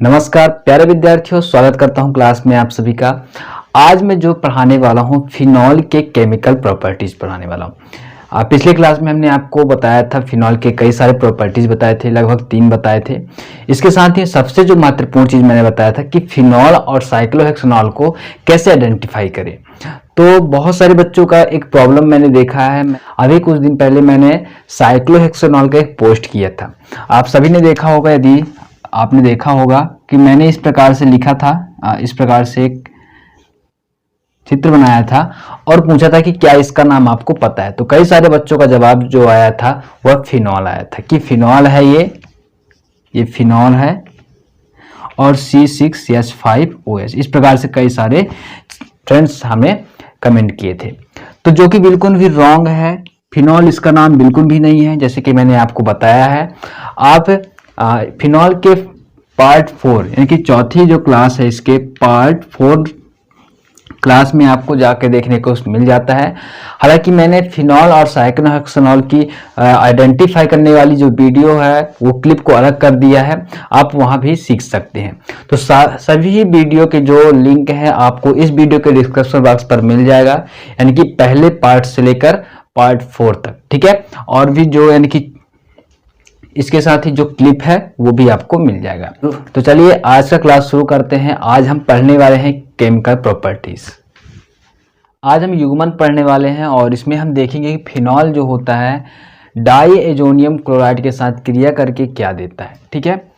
नमस्कार प्यारे विद्यार्थियों, स्वागत करता हूं क्लास में आप सभी का। आज मैं जो पढ़ाने वाला हूं फिनॉल के केमिकल प्रॉपर्टीज पढ़ाने वाला हूं। पिछले क्लास में हमने आपको बताया था फिनॉल के कई सारे प्रॉपर्टीज बताए थे, लगभग 3 बताए थे। इसके साथ ही सबसे जो महत्वपूर्ण चीज मैंने बताया था कि फिनॉल और साइक्लोहेक्सेनॉल को कैसे आइडेंटिफाई करें। तो बहुत सारे बच्चों का एक प्रॉब्लम मैंने देखा है। अभी कुछ दिन पहले मैंने साइक्लोहेक्सेनॉल का एक पोस्ट किया था, आप सभी ने देखा होगा। यदि आपने देखा होगा कि मैंने इस प्रकार से लिखा था, इस प्रकार से एक चित्र बनाया था और पूछा था कि क्या इसका नाम आपको पता है। तो कई सारे बच्चों का जवाब जो आया था वह फिनॉल आया था कि फिनॉल है, ये फिनॉल है और C6H5OH। इस प्रकार से कई सारे फ्रेंड्स हमें कमेंट किए थे, तो जो कि बिल्कुल भी रॉन्ग है। फिनॉल इसका नाम बिल्कुल भी नहीं है, जैसे कि मैंने आपको बताया है। आप फिनॉल के पार्ट 4 यानी कि चौथी जो क्लास है, इसके पार्ट 4 क्लास में आपको जाके देखने को मिल जाता है। हालांकि मैंने फिनॉल और साइक्लोहेक्सेनॉल की आइडेंटिफाई करने वाली जो वीडियो है वो क्लिप को अलग कर दिया है, आप वहां भी सीख सकते हैं। तो सभी वीडियो के जो लिंक है आपको इस वीडियो के डिस्क्रिप्शन बॉक्स पर मिल जाएगा, यानी कि पहले पार्ट से लेकर पार्ट 4 तक, ठीक है। और भी जो यानी कि इसके साथ ही जो क्लिप है वो भी आपको मिल जाएगा। तो चलिए आज का क्लास शुरू करते हैं। आज हम पढ़ने वाले हैं केमिकल प्रॉपर्टीज। आज हम युग्मन पढ़ने वाले हैं और इसमें हम देखेंगे कि फिनॉल जो होता है डाईएजोनियम क्लोराइड के साथ क्रिया करके क्या देता है, ठीक है।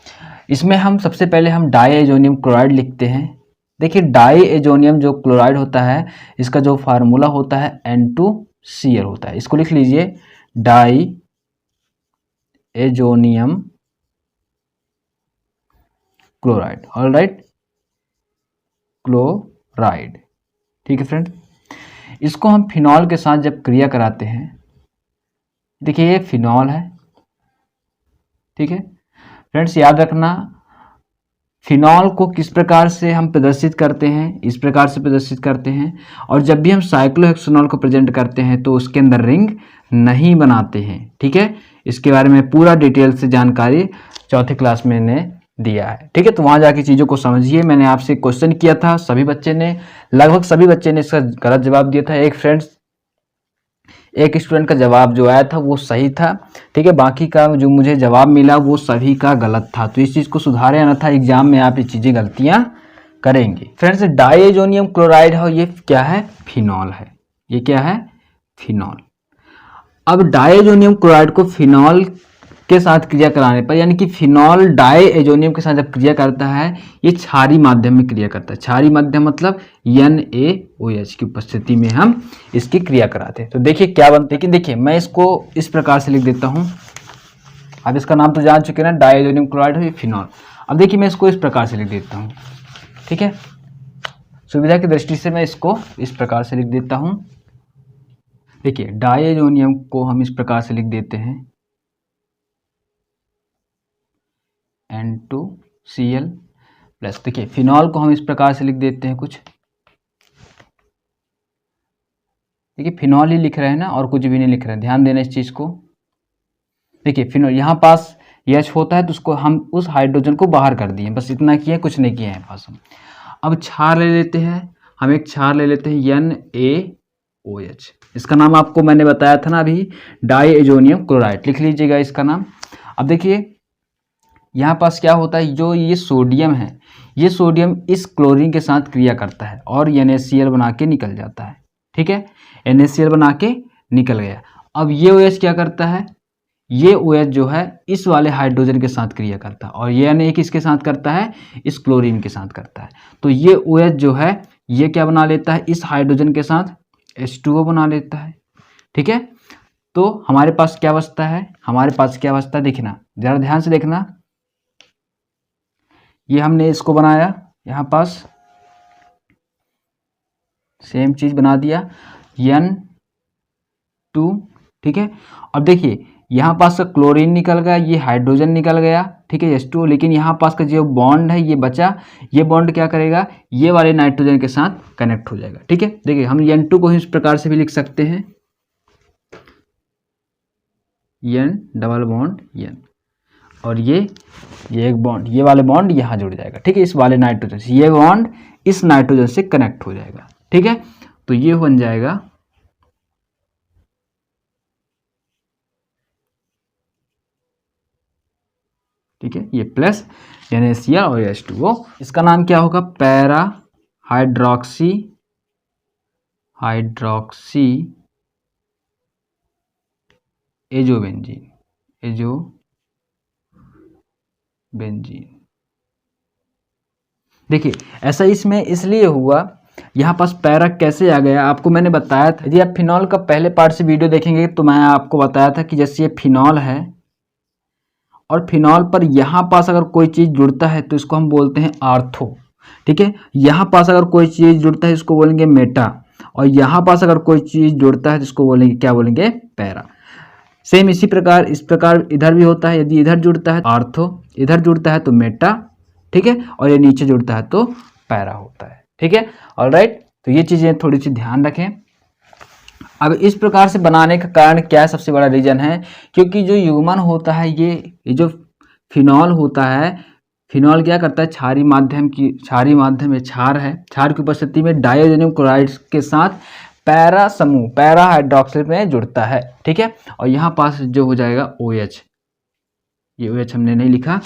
इसमें हम सबसे पहले हम डाईएजोनियम क्लोराइड लिखते हैं। देखिए डाईएजोनियम जो क्लोराइड होता है इसका जो फार्मूला होता है N2Cl होता है। इसको लिख लीजिए, diazonium chloride, all right, chloride, ठीक है फ्रेंड। इसको हम फिनॉल के साथ जब क्रिया कराते हैं, देखिए ये फिनॉल है, ठीक है फ्रेंड्स। याद रखना फिनॉल को किस प्रकार से हम प्रदर्शित करते हैं, इस प्रकार से प्रदर्शित करते हैं। और जब भी हम साइक्लोहेक्सेनॉल को प्रेजेंट करते हैं तो उसके अंदर रिंग नहीं बनाते हैं, ठीक है। इसके बारे में पूरा डिटेल से जानकारी चौथी क्लास में मैंने दिया है, ठीक है। तो वहां जाके चीज़ों को समझिए। मैंने आपसे क्वेश्चन किया था, सभी बच्चे ने, लगभग सभी बच्चे ने इसका गलत जवाब दिया था। एक स्टूडेंट का जवाब जो आया था वो सही था, ठीक है। बाकी का जो मुझे जवाब मिला वो सभी का गलत था। तो इस चीज़ को सुधारे, अन्यथा एग्जाम में आप ये चीज़ें गलतियां करेंगे। फ्रेंड्स डाईएजोनियम क्लोराइड है, ये क्या है, फिनॉल है। ये क्या है, फिनॉल। अब डाईएजोनियम क्लोराइड को फिनॉल के साथ क्रिया कराने पर, यानी कि फिनॉल डाईएजोनियम के साथ जब क्रिया करता है ये क्षारीय माध्यम में क्रिया करता है। क्षारीय माध्यम मतलब NaOH की उपस्थिति में हम इसकी क्रिया कराते हैं। तो देखिए क्या बनता है, लेकिन देखिए मैं इसको इस प्रकार से लिख देता हूं। अब इसका नाम तो जान चुके ना, डाईएजोनियम क्लोराइड है, फिनॉल। अब देखिए मैं इसको इस प्रकार से लिख देता हूँ, ठीक है। सुविधा की दृष्टि से मैं इसको इस प्रकार से लिख देता हूँ। देखिए डाईएजोनियम को हम इस प्रकार से लिख देते हैं N2Cl प्लस। देखिए फिनॉल को हम इस प्रकार से लिख देते हैं कुछ, देखिए फिनॉल ही लिख रहे हैं ना, और कुछ भी नहीं लिख रहे हैं, ध्यान देना इस चीज़ को। देखिए फिनॉल यहाँ पास H होता है तो उसको हम उस हाइड्रोजन को बाहर कर दिए, बस इतना किया, कुछ नहीं किया है पास हम। अब क्षार ले लेते हैं, हम एक क्षार ले लेते हैं NaOH। इसका नाम आपको मैंने बताया था ना अभी, डाईएजोनियम क्लोराइड, लिख लीजिएगा इसका नाम। अब देखिए यहाँ पास क्या होता है, जो ये सोडियम है, ये सोडियम इस क्लोरीन के साथ क्रिया करता है और NaCl बना के निकल जाता है, ठीक है। NaCl बना के निकल गया। अब ये OH क्या करता है, ये OH जो है इस वाले हाइड्रोजन के साथ क्रिया करता है, और ये Na किसके साथ करता है, इस क्लोरीन के साथ करता है। तो ये OH जो है ये क्या बना लेता है, इस हाइड्रोजन के साथ H2O बना लेता है, ठीक है। तो हमारे पास क्या बचता है, हमारे पास क्या बचता है, देखना जरा ध्यान से देखना। ये हमने इसको बनाया, यहाँ पास सेम चीज बना दिया N2, ठीक है। अब देखिए यहाँ पास का क्लोरीन निकल गया, ये हाइड्रोजन निकल गया, ठीक है, H2O। लेकिन यहाँ पास का जो बॉन्ड है ये बचा, ये बॉन्ड क्या करेगा, ये वाले नाइट्रोजन के साथ कनेक्ट हो जाएगा, ठीक है। देखिए हम N2 को इस प्रकार से भी लिख सकते हैं, N डबल बॉन्ड N। और ये एक बॉन्ड, ये वाले बॉन्ड यहाँ जुड़ जाएगा, ठीक है, इस वाले नाइट्रोजन से, ये बॉन्ड इस नाइट्रोजन से कनेक्ट हो जाएगा, ठीक है। तो ये बन जाएगा ठीक है, ये प्लस NaCl और H2O, इसका नाम क्या होगा, पैरा हाइड्रोक्सी एजोबेंजीन। देखिए ऐसा इसमें इसलिए हुआ, यहाँ पास पैरा कैसे आ गया, आपको मैंने बताया था, यदि आप फिनॉल का पहले पार्ट से वीडियो देखेंगे तो मैं आपको बताया था कि जैसे ये फिनॉल है और फिनॉल पर यहाँ पास अगर कोई चीज़ जुड़ता है तो इसको हम बोलते हैं आर्थो, ठीक है। यहाँ पास अगर कोई चीज़ जुड़ता है इसको बोलेंगे मेटा, और यहाँ पास अगर कोई चीज़ जुड़ता है तो इसको बोलेंगे, क्या बोलेंगे, पैरा। सेम इसी प्रकार इस प्रकार इधर भी होता है, यदि इधर जुड़ता है आर्थो, इधर जुड़ता है तो मेटा, ठीक है, और ये नीचे जुड़ता है तो पैरा होता है, ठीक है। ऑलराइट, तो ये चीज़ें थोड़ी सी ध्यान रखें। अब इस प्रकार से बनाने का कारण क्या है, सबसे बड़ा रीजन है क्योंकि जो युग्मन होता है, ये जो फिनॉल होता है, फिनॉल क्या करता है, क्षारीय माध्यम में क्षार है, क्षार की उपस्थिति में डाइअमोनियम क्लोराइड के साथ पैरा समूह, पैरा हाइड्रोक्सिल में जुड़ता है, ठीक है। और यहाँ पास जो हो जाएगा OH, ये OH हमने नहीं लिखा,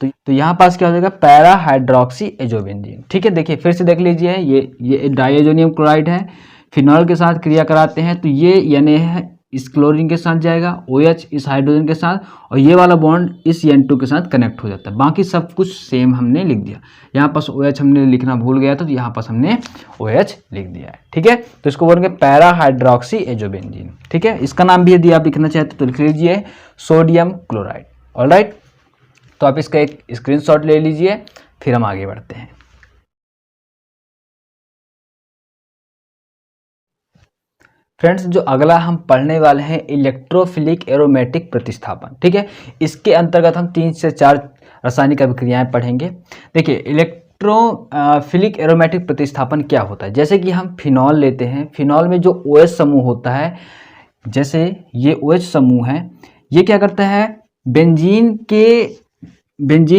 तो यहाँ पास क्या हो जाएगा, पैरा हाइड्रोक्सी एजोबेंजीन, ठीक है। देखिए फिर से देख लीजिए, ये डाइअमोनियम क्लोराइड है, फिनॉल के साथ क्रिया कराते हैं तो ये Na है, इस क्लोरीन के साथ जाएगा, OH इस हाइड्रोजन के साथ, और ये वाला बॉन्ड इस N2 के साथ कनेक्ट हो जाता है। बाकी सब कुछ सेम हमने लिख दिया, यहाँ पास OH हमने लिखना भूल गया था तो यहाँ पास हमने OH लिख दिया है, ठीक है। तो इसको बोलेंगे पैरा हाइड्रोक्सी एजोबेंजीन, ठीक है। इसका नाम भी यदि आप लिखना चाहते तो लिख लीजिए सोडियम क्लोराइड। ऑलराइट, तो आप इसका एक स्क्रीनशॉट ले लीजिए, फिर हम आगे बढ़ते हैं। फ्रेंड्स, जो अगला हम पढ़ने वाले हैं इलेक्ट्रोफिलिक एरोमेटिक प्रतिस्थापन, ठीक है। इसके अंतर्गत हम 3 से 4 रासायनिक अभिक्रियाएं पढ़ेंगे। देखिए इलेक्ट्रोफिलिक एरोमेटिक प्रतिस्थापन क्या होता है, जैसे कि हम फिनॉल लेते हैं, फिनॉल में जो OH समूह होता है, जैसे ये OH समूह है, ये क्या करता है, बेंजीन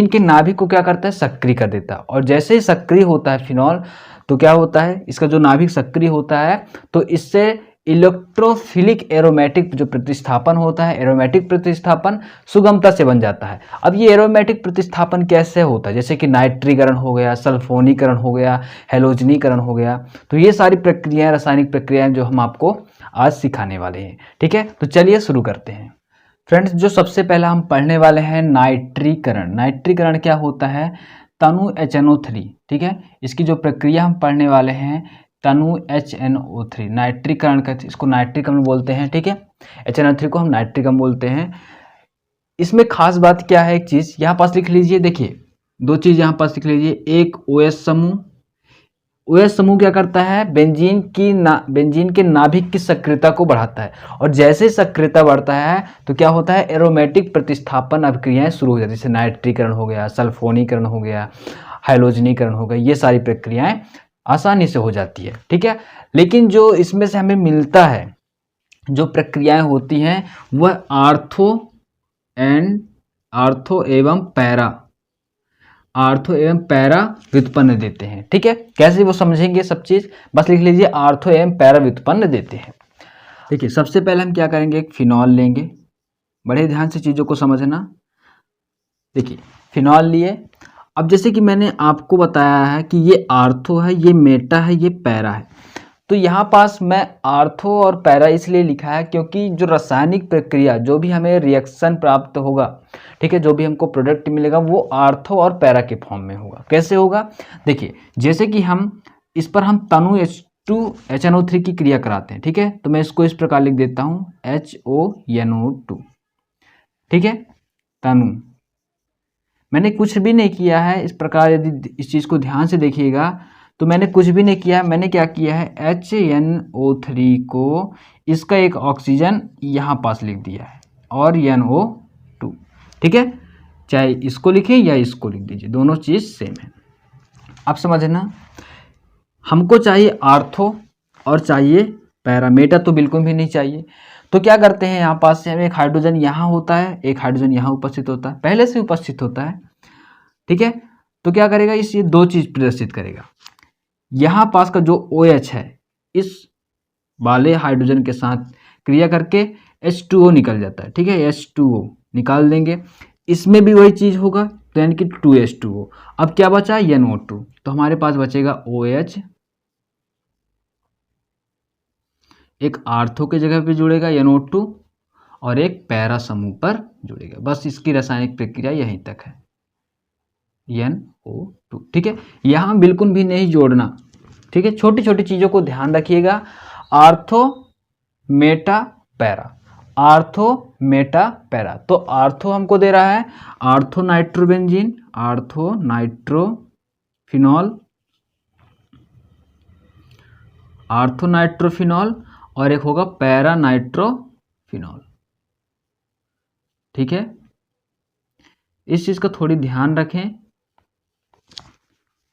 के नाभिक को क्या करता है, सक्रिय कर देता है। और जैसे ही सक्रिय होता है फिनॉल, तो क्या होता है, इसका जो नाभिक सक्रिय होता है तो इससे इलेक्ट्रोफिलिक एरोमेटिक जो प्रतिस्थापन होता है, एरोमेटिक प्रतिस्थापन सुगमता से बन जाता है। अब ये एरोमेटिक प्रतिस्थापन कैसे होता है, जैसे कि नाइट्रीकरण हो गया, सल्फोनीकरण हो गया, हैलोजनीकरण हो गया, तो ये सारी प्रक्रियाएं, रासायनिक प्रक्रियाएं जो हम आपको आज सिखाने वाले हैं, ठीक है। तो चलिए शुरू करते हैं। फ्रेंड्स, जो सबसे पहला हम पढ़ने वाले हैं नाइट्रीकरण। नाइट्रीकरण क्या होता है, तनु HNO3, ठीक है। इसकी जो प्रक्रिया हम पढ़ने वाले हैं तनु HNO3, नाइट्रीकरण का, इसको नाइट्रिकम बोलते हैं, ठीक है। HNO3 को हम नाइट्रिकम बोलते हैं। इसमें खास बात क्या है, एक चीज़ यहाँ पास लिख लीजिए, देखिए 2 चीज़ यहाँ पास लिख लीजिए। एक OH समूह, OH समूह क्या करता है, बेंजीन के नाभिक की सक्रियता को बढ़ाता है, और जैसे सक्रियता बढ़ता है तो क्या होता है, एरोमेटिक प्रतिस्थापन अभिक्रियाएं शुरू हो जाती है, जैसे नाइट्रीकरण हो गया, सल्फोनीकरण हो गया, हाइलोजनीकरण हो गया, ये सारी प्रक्रियाएं आसानी से हो जाती है, ठीक है। लेकिन जो इसमें से हमें मिलता है, जो प्रक्रियाएं होती हैं, वह आर्थो एवं पैरा व्युत्पन्न देते हैं, ठीक है। कैसे वो समझेंगे सब चीज, बस लिख लीजिए आर्थो एवं पैरा व्युत्पन्न देते हैं। देखिए सबसे पहले हम क्या करेंगे, एक फिनॉल लेंगे, बड़े ध्यान से चीजों को समझना। देखिए फिनॉल लिए, अब जैसे कि मैंने आपको बताया है कि ये आर्थो है, ये मेटा है, ये पैरा है, तो यहाँ पास मैं आर्थो और पैरा इसलिए लिखा है क्योंकि जो रासायनिक प्रक्रिया, जो भी हमें रिएक्शन प्राप्त होगा, ठीक है, जो भी हमको प्रोडक्ट मिलेगा वो आर्थो और पैरा के फॉर्म में होगा। कैसे होगा, देखिए जैसे कि इस पर हम तनु HNO3 की क्रिया कराते हैं, ठीक है, तो मैं इसको इस प्रकार लिख देता हूँ HONO2, ठीक है। तनु मैंने कुछ भी नहीं किया है, इस प्रकार यदि इस चीज़ को ध्यान से देखिएगा तो मैंने कुछ भी नहीं किया है। मैंने क्या किया है, HNO3 को, इसका एक ऑक्सीजन यहाँ पास लिख दिया है, और NO2, ठीक है, चाहे इसको लिखें या इसको लिख दीजिए, दोनों चीज़ सेम है। अब समझना, हमको चाहिए आर्थो और चाहिए पैरा, मेटा तो बिल्कुल भी नहीं चाहिए। तो क्या करते हैं यहाँ पास से हमें एक हाइड्रोजन यहाँ होता है, एक हाइड्रोजन यहाँ उपस्थित होता है, पहले से उपस्थित होता है, ठीक है। तो क्या करेगा, इस ये दो चीज प्रदर्शित करेगा, यहाँ पास का जो OH है इस वाले हाइड्रोजन के साथ क्रिया करके H2O निकल जाता है, ठीक है, H2O निकाल देंगे, इसमें भी वही चीज होगा, तो यानी कि 2H2O। अब क्या बचा, NO2, तो हमारे पास बचेगा OH, एक आर्थो के जगह पे जुड़ेगा NO2 और एक पैरा समूह पर जुड़ेगा। बस इसकी रासायनिक प्रक्रिया यहीं तक है, NO2, ठीक है। यहां बिल्कुल भी नहीं जोड़ना, ठीक है, छोटी छोटी चीजों को ध्यान रखिएगा। Ortho Meta para, ortho Meta para, तो आर्थो हमको दे रहा है ortho nitrobenzene, ortho nitrophenol, ortho nitrophenol, और एक होगा पैरा नाइट्रोफिनॉल, ठीक है। इस चीज का थोड़ी ध्यान रखें,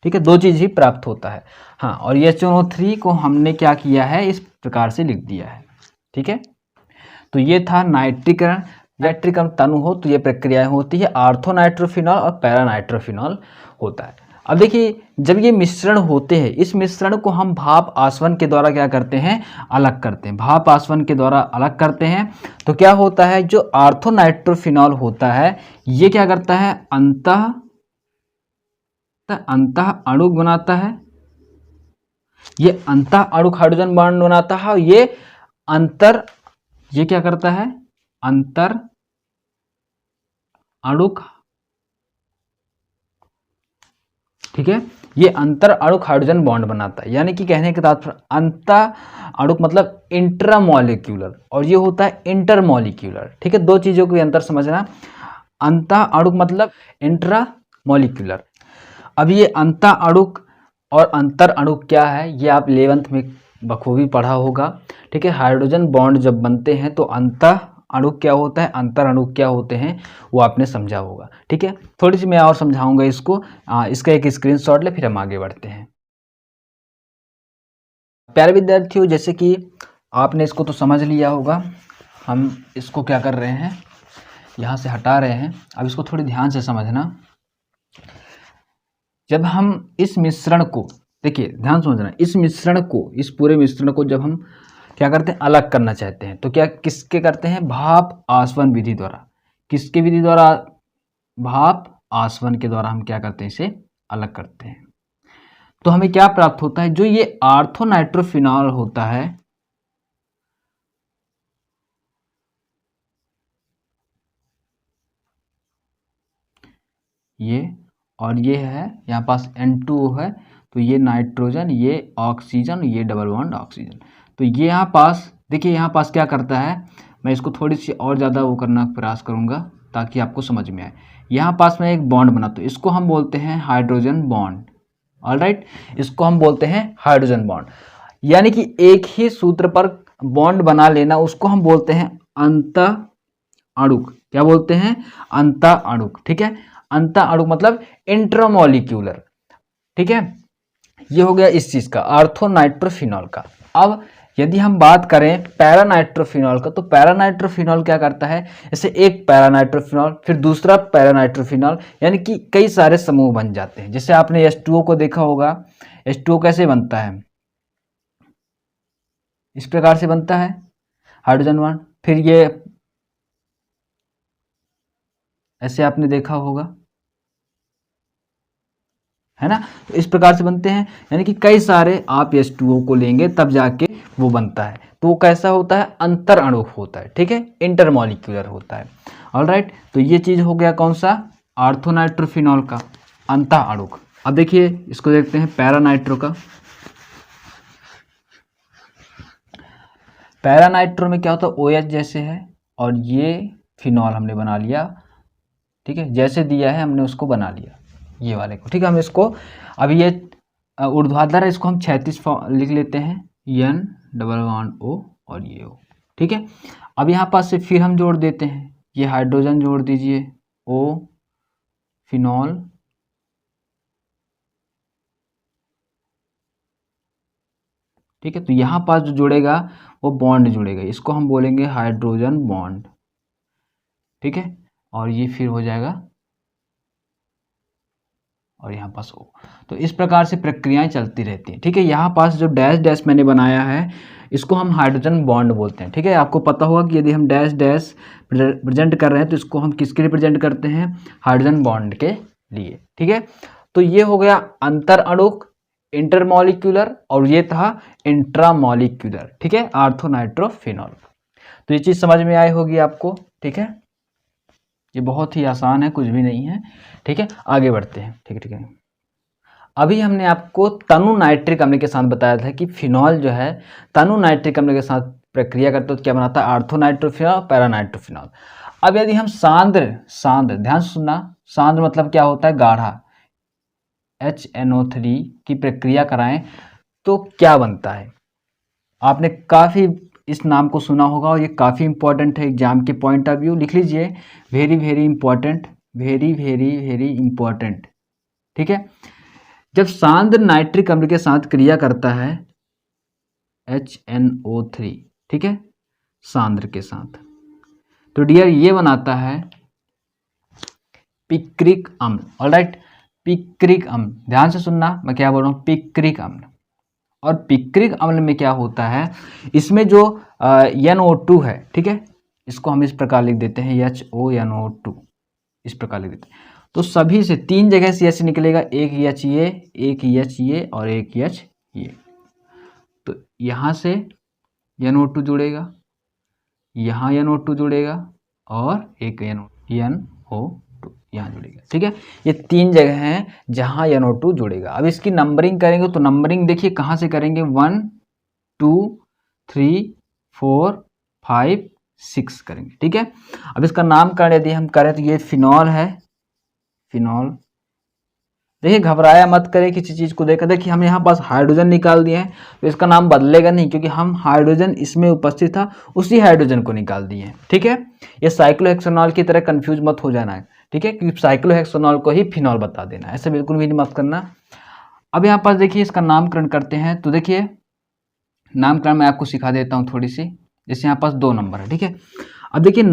ठीक है, दो चीज ही प्राप्त होता है। हाँ, और ये HNO3 को हमने क्या किया है, इस प्रकार से लिख दिया है, ठीक है। तो ये था नाइट्रीकरण। नाइट्रीकरण तनु हो तो ये प्रक्रियाएं होती है, आर्थो नाइट्रोफिनॉल और पैरा नाइट्रोफिनॉल होता है। अब देखिए, जब ये मिश्रण होते हैं, इस मिश्रण को हम भाप आसवन के द्वारा क्या करते हैं, अलग करते हैं, भाप आसवन के द्वारा अलग करते हैं। तो क्या होता है, जो आर्थो नाइट्रोफिनॉल होता है ये क्या करता है, अंतः अणुक बनाता है, ये अंतः अणुक हाइड्रोजन बॉन्ड बनाता है, और ये क्या करता है, अंतर अणुक, ठीक है, ये अंतर अणुक हाइड्रोजन बॉन्ड बनाता है। यानी कि कहने के तात्पर्य, अंतः अणुक मतलब इंट्रामॉलिक्यूलर, और ये होता है इंटरमॉलिक्यूलर, ठीक है। दो चीजों को अंतर समझना, अंतः अणुक मतलब इंट्रामॉलिक्यूलर। अब ये अंतः अणुक और अंतर अणुक क्या है, ये आप 11th में बखूबी पढ़ा होगा, ठीक है। हाइड्रोजन बॉन्ड जब बनते हैं तो अंतः अणुक क्या होता है, अंतर अणुक क्या होते हैं, वो आपने समझा होगा, ठीक है। थोड़ी सी मैं और समझाऊंगा इसको, इसका एक स्क्रीनशॉट ले, फिर हम आगे बढ़ते हैं। प्यारे विद्यार्थियों, जैसे कि आपने इसको तो समझ लिया होगा, हम इसको क्या कर रहे हैं, यहाँ से हटा रहे हैं। अब इसको थोड़ी ध्यान से समझना। जब हम इस मिश्रण को, देखिए ध्यान समझना, इस मिश्रण को, इस पूरे मिश्रण को जब हम क्या करते हैं, अलग करना चाहते हैं, तो क्या किसके करते हैं, भाप आसवन विधि द्वारा। किसके विधि द्वारा, भाप आसवन के द्वारा हम क्या करते हैं, इसे अलग करते हैं। तो हमें क्या प्राप्त होता है, जो ये आर्थो नाइट्रोफिनॉल होता है, ये, और ये है यहाँ पास N2O है, तो ये नाइट्रोजन, ये ऑक्सीजन, ये डबल बॉन्ड ऑक्सीजन। तो ये यहाँ पास देखिए, यहाँ पास क्या करता है, मैं इसको थोड़ी सी और ज़्यादा वो करना प्रयास करूँगा ताकि आपको समझ में आए। यहाँ पास में एक बॉन्ड बनाता हूँ, इसको हम बोलते हैं हाइड्रोजन बॉन्ड, ऑलराइट, इसको हम बोलते हैं हाइड्रोजन बॉन्ड। यानी कि एक ही सूत्र पर बॉन्ड बना लेना, उसको हम बोलते हैं अंतः अणुक। क्या बोलते हैं, अंतः अणुक, ठीक है। अंतः अणुक मतलब इंट्रामॉलिक्यूलर, ठीक है। ये हो गया इस चीज का, आर्थोनाइट्रोफिनॉल का। अब यदि हम बात करें पैरानाइट्रोफिनॉल का, तो पैरानाइट्रोफिनॉल क्या करता है, जैसे एक पैरानाइट्रोफिनॉल, फिर दूसरा पैरानाइट्रोफिनॉल, यानी कि कई सारे समूह बन जाते हैं। जैसे आपने H2O को देखा होगा, H2O कैसे बनता है, इस प्रकार से बनता है, हाइड्रोजन बॉन्ड, फिर ये ऐसे आपने देखा होगा, है ना। तो इस प्रकार से बनते हैं, यानी कि कई सारे आप H2O को लेंगे तब जाके वो बनता है। तो वो कैसा होता है, अंतर अणुक होता है, ठीक है, इंटरमॉलिक्यूलर होता है, ऑलराइट। तो ये चीज हो गया कौन सा, आर्थोनाइट्रोफिनॉल का अंतः अणुक। अब देखिए इसको देखते हैं पैरानाइट्रो का। पैरानाइट्रो में क्या होता है, OH जैसे है, और ये फिनॉल हमने बना लिया, ठीक है, जैसे दिया है हमने उसको बना लिया, ये वाले को, ठीक है। हम इसको, अब ये ऊर्ध्वाधर है, इसको हम 36 लिख लेते हैं, N डबल बॉन्ड O और ये O, ठीक है। अब यहाँ पास से फिर हम जोड़ देते हैं, ये हाइड्रोजन जोड़ दीजिए, O फिनॉल, ठीक है। तो यहाँ पास जो जुड़ेगा वो बॉन्ड जुड़ेगा, इसको हम बोलेंगे हाइड्रोजन बॉन्ड, ठीक है। और ये फिर हो जाएगा और यहाँ पास O। तो इस प्रकार से प्रक्रियाएं चलती रहती हैं, ठीक है। यहाँ पास जो डैश डैश मैंने बनाया है इसको हम हाइड्रोजन बॉन्ड बोलते हैं, ठीक है। आपको पता होगा कि यदि हम डैश डैश प्रेजेंट कर रहे हैं तो इसको हम किसके लिए प्रेजेंट करते हैं, हाइड्रोजन बॉन्ड के लिए, ठीक है। तो ये हो गया अंतर अणुक इंटरमॉलिक्यूलर, और ये था इंट्रामॉलिक्यूलर, ठीक है, आर्थो नाइट्रोफिनॉल। तो ये चीज़ समझ में आई होगी आपको, ठीक है। ये बहुत ही आसान है, कुछ भी नहीं है, ठीक है। आगे बढ़ते हैं, ठीक है ठीक है। अभी हमने आपको तनु नाइट्रिक अम्ल के साथ बताया था कि फिनॉल जो है तनु नाइट्रिक अम्ल के साथ प्रक्रिया करते तो क्या बनाता है, आर्थो नाइट्रोफिनॉल, पैरा नाइट्रोफिनॉल। अब यदि हम सांद्र ध्यान से सुनना, सांद्र मतलब क्या होता है, गाढ़ा, HNO3 की प्रक्रिया कराएं तो क्या बनता है। आपने काफ़ी इस नाम को सुना होगा और ये काफ़ी इंपॉर्टेंट है एग्जाम के पॉइंट ऑफ व्यू, लिख लीजिए, very very important, very very very important, ठीक है। जब सांद्र नाइट्रिक अम्ल के साथ क्रिया करता है HNO3, ठीक है, सांद्र के साथ, तो डियर ये बनाता है पिक्रिक अम्ल। ऑलराइट, पिक्रिक अम्ल, ध्यान से सुनना मैं क्या बोल रहा हूँ, पिक्रिक अम्ल। और पिक्रिक अम्ल में क्या होता है, इसमें जो NO2 है, ठीक है, इसको हम इस प्रकार लिख देते हैं HONO2, इस प्रकार लिख देते हैं। तो सभी से 3 जगह से H निकलेगा, एक H ये, एक H ये और एक H ये। तो यहाँ से NO2 जुड़ेगा, यहाँ NO2 जुड़ेगा और एक NO2 यहाँ जुड़ेगा, ठीक है। ये 3 जगह हैं जहाँ NO2 जुड़ेगा। अब इसकी नंबरिंग करेंगे तो नंबरिंग देखिए कहाँ से करेंगे, 1 2 3 4 5 6 करेंगे, ठीक है। अब इसका नामकरण यदि हम करें तो ये फिनॉल है, फिनॉल। देखिए घबराया मत करें किसी चीज़ को देखकर, देखिए हम यहाँ पास हाइड्रोजन निकाल दिए हैं तो इसका नाम बदलेगा नहीं, क्योंकि हम हाइड्रोजन इसमें उपस्थित था उसी हाइड्रोजन को निकाल दिए हैं, ठीक है। ये साइक्लोहेक्सेनॉल की तरह कंफ्यूज मत हो जाना है, ठीक है, क्योंकि साइक्लोहेक्सेनॉल को ही फिनॉल बता देना, ऐसे बिल्कुल भी मत करना। अब यहाँ पास देखिए इसका नामकरण करते हैं, तो देखिए नामकरण मैं आपको सिखा देता हूँ थोड़ी सी। जैसे यहाँ पास 2 नंबर है, ठीक है। अब देखिए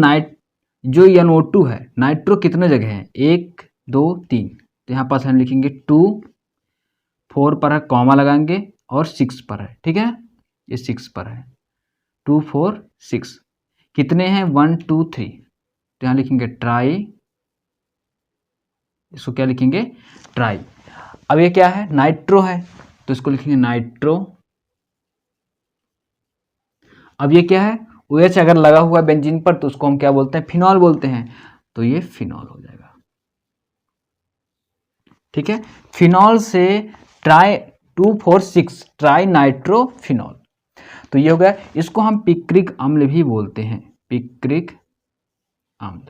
जो NO2 है, नाइट्रो कितने जगह है, 1 2 3, तो यहाँ पास हम लिखेंगे 2, 4 पर है कॉमा लगाएंगे और 6 पर है, ठीक है, ये 6 पर है, 2 4 6, कितने हैं 1 2 3, तो यहाँ लिखेंगे ट्राई, इसको क्या लिखेंगे, ट्राई। अब ये क्या है, नाइट्रो है तो इसको लिखेंगे नाइट्रो। अब ये क्या है, OH अगर लगा हुआ है बेंजीन पर तो उसको हम क्या बोलते हैं, फिनॉल बोलते हैं, तो ये फिनॉल हो जाएगा, ठीक है। फिनॉल से ट्राई 2 4 6 ट्राई नाइट्रोफिनॉल, तो ये हो गया। इसको हम पिक्रिक अम्ल भी बोलते हैं, पिक्रिक अम्ल,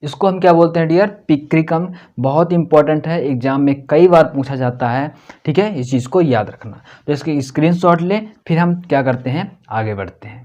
इसको हम क्या बोलते हैं डियर, पिक्रिक अम्ल। बहुत इंपॉर्टेंट है, एग्जाम में कई बार पूछा जाता है, ठीक है, इस चीज़ को याद रखना। तो इसके स्क्रीनशॉट लें, फिर हम क्या करते हैं, आगे बढ़ते हैं।